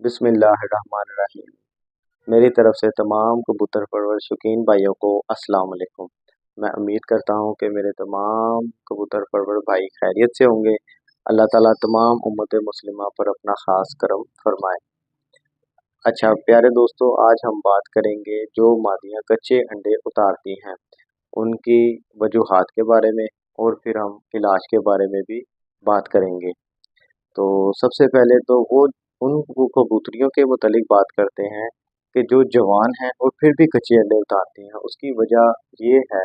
बिस्मिल्लाहिर्रहमानिर्रहीम। मेरी तरफ से तमाम कबूतर परवर शौकीन भाइयों को अस्सलाम वालेकुम। मैं उम्मीद करता हूँ कि मेरे तमाम कबूतर परवर भाई खैरियत से होंगे। अल्लाह ताला तमाम उम्मत मुस्लिमा पर अपना ख़ास करम फरमाए। अच्छा प्यारे दोस्तों, आज हम बात करेंगे जो मादियाँ कच्चे अंडे उतारती हैं उनकी वजूहात के बारे में, और फिर हम इलाज के बारे में भी बात करेंगे। तो सबसे पहले तो वो कबूतरियों के मुतालिक बात करते हैं कि जो जवान हैं और फिर भी कच्चे अंडे उतारती हैं। उसकी वजह ये है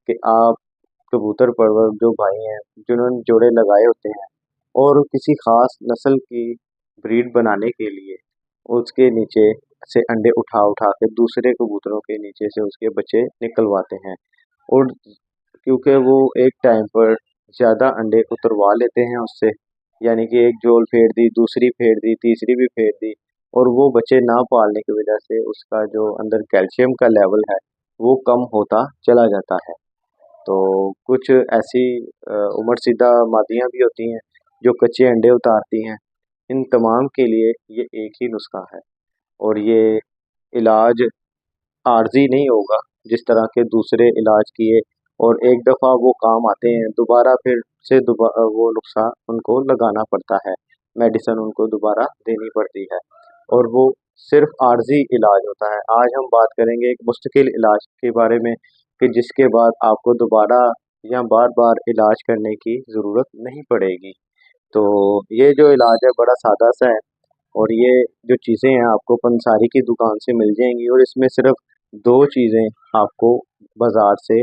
कि आप कबूतर परवर जो भाई हैं जिन्होंने जोड़े लगाए होते हैं और किसी खास नस्ल की ब्रीड बनाने के लिए उसके नीचे से अंडे उठा उठा के दूसरे कबूतरों के नीचे से उसके बच्चे निकलवाते हैं। और क्योंकि वो एक टाइम पर ज़्यादा अंडे उतरवा लेते हैं उससे, यानी कि एक जोल फेर दी, दूसरी फेर दी, तीसरी भी फेर दी, और वो बच्चे ना पालने की वजह से उसका जो अंदर कैल्शियम का लेवल है वो कम होता चला जाता है। तो कुछ ऐसी उम्रसीदा मादियाँ भी होती हैं जो कच्चे अंडे उतारती हैं। इन तमाम के लिए ये एक ही नुस्खा है, और ये इलाज आर्जी नहीं होगा जिस तरह के दूसरे इलाज किए और एक दफ़ा वो काम आते हैं, दोबारा फिर से वो नुस्खा उनको लगाना पड़ता है, मेडिसिन उनको दोबारा देनी पड़ती है, और वो सिर्फ आर्जी इलाज होता है। आज हम बात करेंगे एक मुस्तकिल इलाज के बारे में कि जिसके बाद आपको दोबारा या बार बार इलाज करने की ज़रूरत नहीं पड़ेगी। तो ये जो इलाज है बड़ा सादा सा है, और ये जो चीज़ें हैं आपको पंसारी की दुकान से मिल जाएंगी, और इसमें सिर्फ दो चीज़ें आपको बाजार से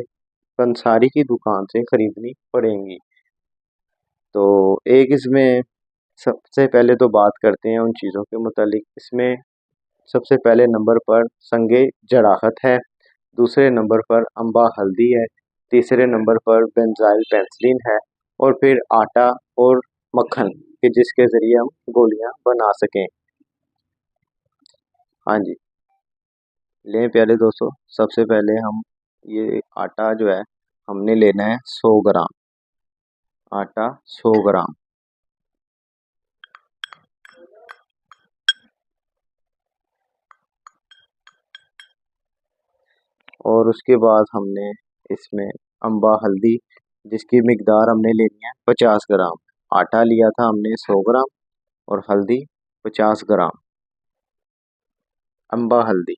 पंसारी की दुकान से खरीदनी पड़ेंगी। तो एक इसमें सबसे पहले तो बात करते हैं उन चीज़ों के मुतालिक। इसमें सबसे पहले नंबर पर संगे जराहत है, दूसरे नंबर पर अम्बा हल्दी है, तीसरे नंबर पर बेंजाइल पेंसिलिन है, और फिर आटा और मक्खन कि जिसके ज़रिए हम गोलियां बना सकें। हाँ जी, लें प्यारे दोस्तों, सबसे पहले हम ये आटा जो है हमने लेना है 100 ग्राम। आटा 100 ग्राम। और उसके बाद हमने इसमें अम्बा हल्दी जिसकी मिकदार हमने लेनी है 50 ग्राम। आटा लिया था हमने 100 ग्राम, और हल्दी 50 ग्राम। अम्बा हल्दी।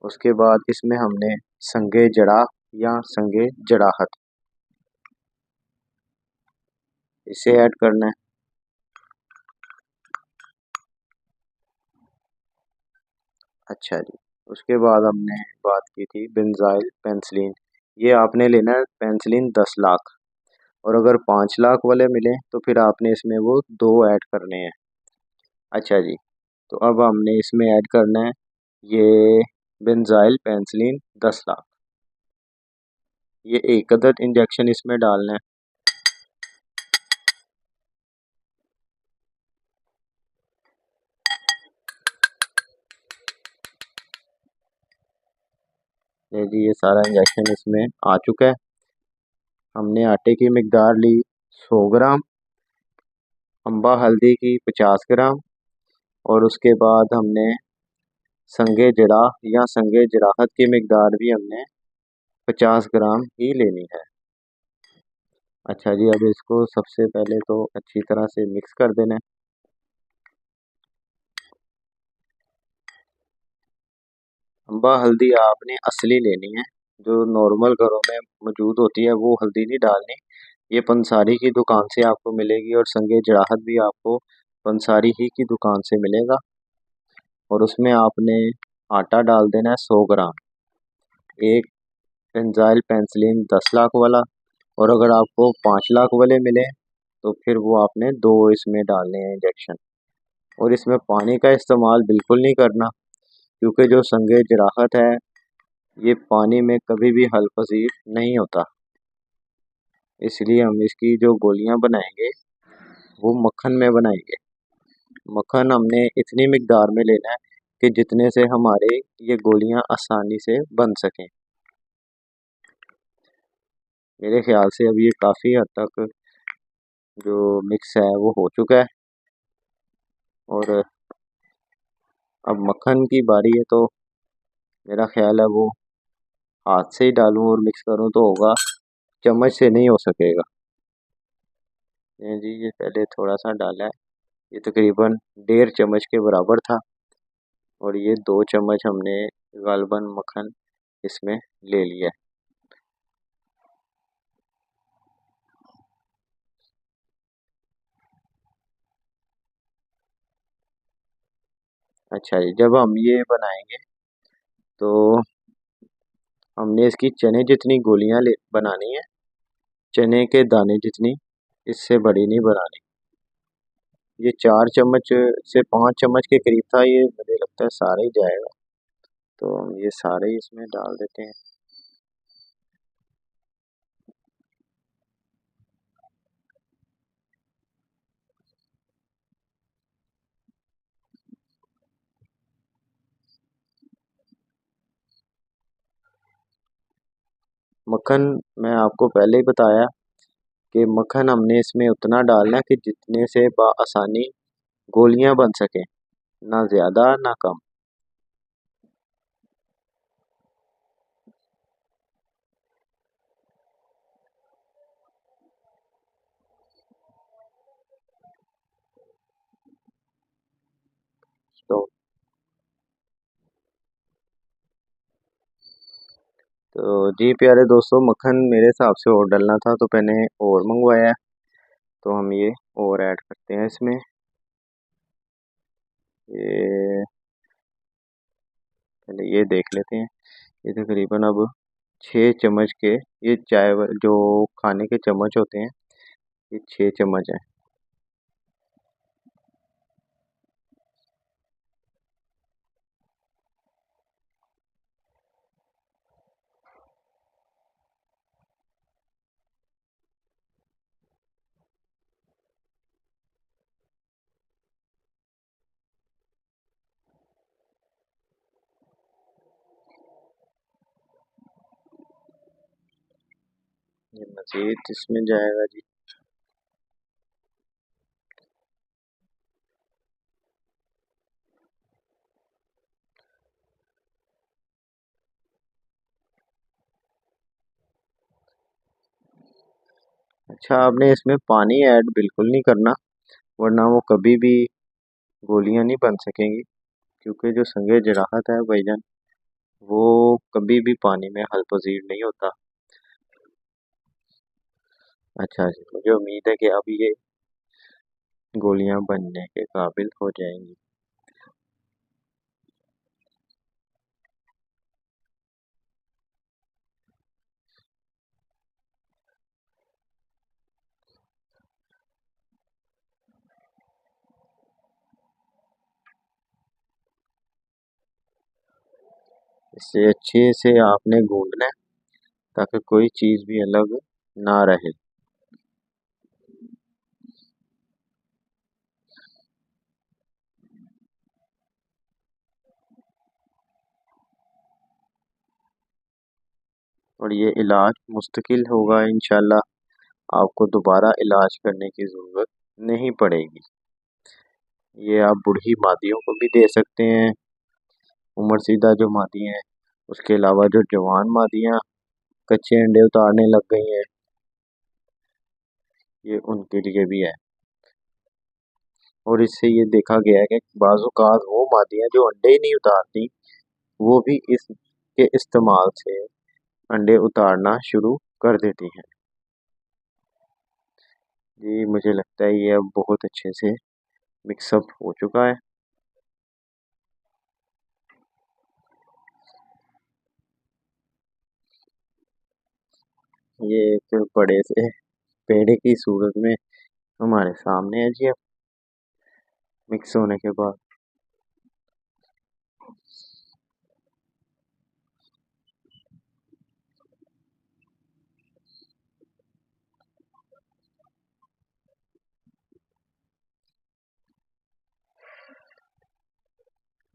उसके बाद इसमें हमने संगे जड़ा या संगे जड़ाहत इसे ऐड करना है। अच्छा जी, उसके बाद हमने बात की थी बेंजाइल पेंसिलिन। ये आपने लेना है पेंसिलिन 10 लाख, और अगर 5 लाख वाले मिले तो फिर आपने इसमें वो दो ऐड करने हैं। अच्छा जी, तो अब हमने इसमें ऐड करना है ये बेंजाइल पेंसिलिन 10 लाख। ये एक अदद इंजेक्शन इसमें डालना है। ये जी, ये सारा इंजेक्शन इसमें आ चुका है। हमने आटे की मिकदार ली 100 ग्राम, अम्बा हल्दी की 50 ग्राम, और उसके बाद हमने संगे जड़ा या संगे जराहत की मिकदार भी हमने 50 ग्राम ही लेनी है। अच्छा जी, अब इसको सबसे पहले तो अच्छी तरह से मिक्स कर देना है। अम्बा हल्दी आपने असली लेनी है, जो नॉर्मल घरों में मौजूद होती है वो हल्दी नहीं डालनी। ये पंसारी की दुकान से आपको मिलेगी, और संगे जराहत भी आपको पंसारी ही की दुकान से मिलेगा। और उसमें आपने आटा डाल देना है 100 ग्राम, एक बेंजाइल पेंसिलिन 10 लाख वाला, और अगर आपको 5 लाख वाले मिले तो फिर वो आपने दो इसमें डालने हैं इंजेक्शन। और इसमें पानी का इस्तेमाल बिल्कुल नहीं करना, क्योंकि जो संगे जराहत है ये पानी में कभी भी हल पजीर नहीं होता। इसलिए हम इसकी जो गोलियां बनाएंगे वो मक्खन में बनाएंगे। मक्खन हमने इतनी मिकदार में लेना है कि जितने से हमारे ये गोलियां आसानी से बन सकें। मेरे ख्याल से अब ये काफ़ी हद तक जो मिक्स है वो हो चुका है। और अब मक्खन की बारी है, तो मेरा ख्याल है वो हाथ से ही डालूं और मिक्स करूं तो होगा, चम्मच से नहीं हो सकेगा। ये जी, ये पहले थोड़ा सा डाला है। ये तकरीबन 1.5 चम्मच के बराबर था, और ये 2 चम्मच हमने गालबन मक्खन इसमें ले लिया है। अच्छा जी, जब हम ये बनाएंगे तो हमने इसकी चने जितनी गोलियां ले बनानी है, चने के दाने जितनी, इससे बड़ी नहीं बनानी। ये 4 चम्मच से 5 चम्मच के करीब था, ये मुझे लगता है सारा ही जाएगा, तो हम ये सारे ही इसमें डाल देते हैं। मक्खन, मैं आपको पहले ही बताया कि मक्खन हमने इसमें उतना डालना है कि जितने से आसानी गोलियां बन सके, ना ज़्यादा ना कम। तो तो जी प्यारे दोस्तों, मक्खन मेरे हिसाब से और डलना था, तो मैंने और मंगवाया है। तो हम ये और ऐड करते हैं इसमें। ये पहले ये देख लेते हैं। ये तकरीबन अब 6 चम्मच के, ये जो खाने के चम्मच होते हैं, ये 6 चम्मच है। ये मज़ीद इसमें जाएगा जी। अच्छा, आपने इसमें पानी ऐड बिल्कुल नहीं करना, वरना वो कभी भी गोलियां नहीं बन सकेंगी। क्योंकि जो संगे जराहत है भाईजान, वो कभी भी पानी में हल पजीर नहीं होता। अच्छा जी, मुझे उम्मीद है कि अब ये गोलियां बनने के काबिल हो जाएंगी। इससे अच्छे से आपने गूंदना है, ताकि कोई चीज़ भी अलग ना रहे। और ये इलाज मुस्तकिल होगा इंशाल्लाह, आपको दोबारा इलाज करने की ज़रूरत नहीं पड़ेगी। ये आप बूढ़ी मादियों को भी दे सकते हैं, उम्रसीदा जो मादी हैं, उसके अलावा जो जवान मादियाँ कच्चे अंडे उतारने लग गई हैं, ये उनके लिए भी है। और इससे ये देखा गया है कि बाज़-औक़ात वो मादियाँ जो अंडे ही नहीं उतारती, वो भी इसके इस्तेमाल से अंडे उतारना शुरू कर देती हैं। जी, मुझे लगता है ये अब बहुत अच्छे से मिक्सअप हो चुका है। ये एक बड़े से पेड़े की सूरत में हमारे सामने है जी अब, मिक्स होने के बाद।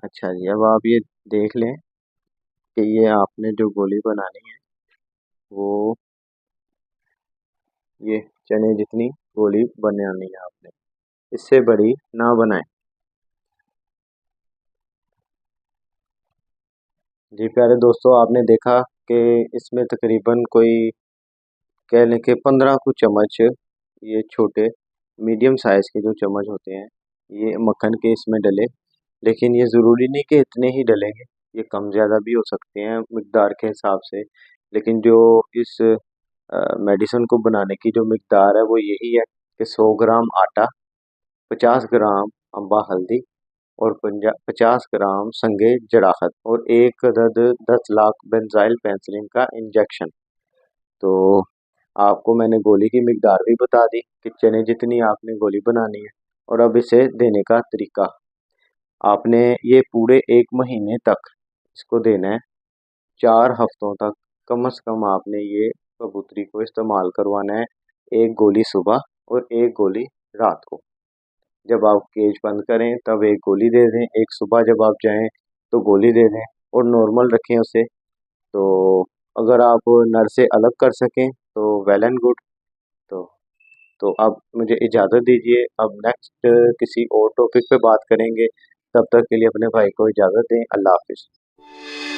अच्छा जी, अब आप ये देख लें कि ये आपने जो गोली बनानी है वो ये चने जितनी गोली बनानी है आपने, इससे बड़ी ना बनाए। जी प्यारे दोस्तों, आपने देखा कि इसमें तकरीबन कोई कह लें कि 15 कुछ चम्मच, ये छोटे मीडियम साइज के जो चम्मच होते हैं, ये मक्खन के इसमें डले। लेकिन ये ज़रूरी नहीं कि इतने ही डलेंगे, ये कम ज़्यादा भी हो सकते हैं मिकदार के हिसाब से। लेकिन जो इस मेडिसिन को बनाने की जो मिकदार है वो यही है कि 100 ग्राम आटा, 50 ग्राम अम्बा हल्दी और 50 ग्राम संगे जड़ाखत और एक अदद 10 लाख बेंजाइल पेंसिलिन का इंजेक्शन। तो आपको मैंने गोली की मिकदार भी बता दी कि चने जितनी आपने गोली बनानी है। और अब इसे देने का तरीका, आपने ये पूरे 1 महीने तक इसको देना है, 4 हफ्तों तक कम से कम आपने ये कबूतरी को इस्तेमाल करवाना है। एक गोली सुबह और एक गोली रात को। जब आप केज बंद करें तब एक गोली दे दें, एक सुबह जब आप जाएं तो गोली दे दें और नॉर्मल रखें उसे। तो अगर आप नर से अलग कर सकें तो वेल एंड गुड। तो तो अब मुझे इजाज़त दीजिए, अब नेक्स्ट किसी और टॉपिक पे बात करेंगे। तब तक के लिए अपने भाई को इजाज़त दें। अल्लाह हाफिज़।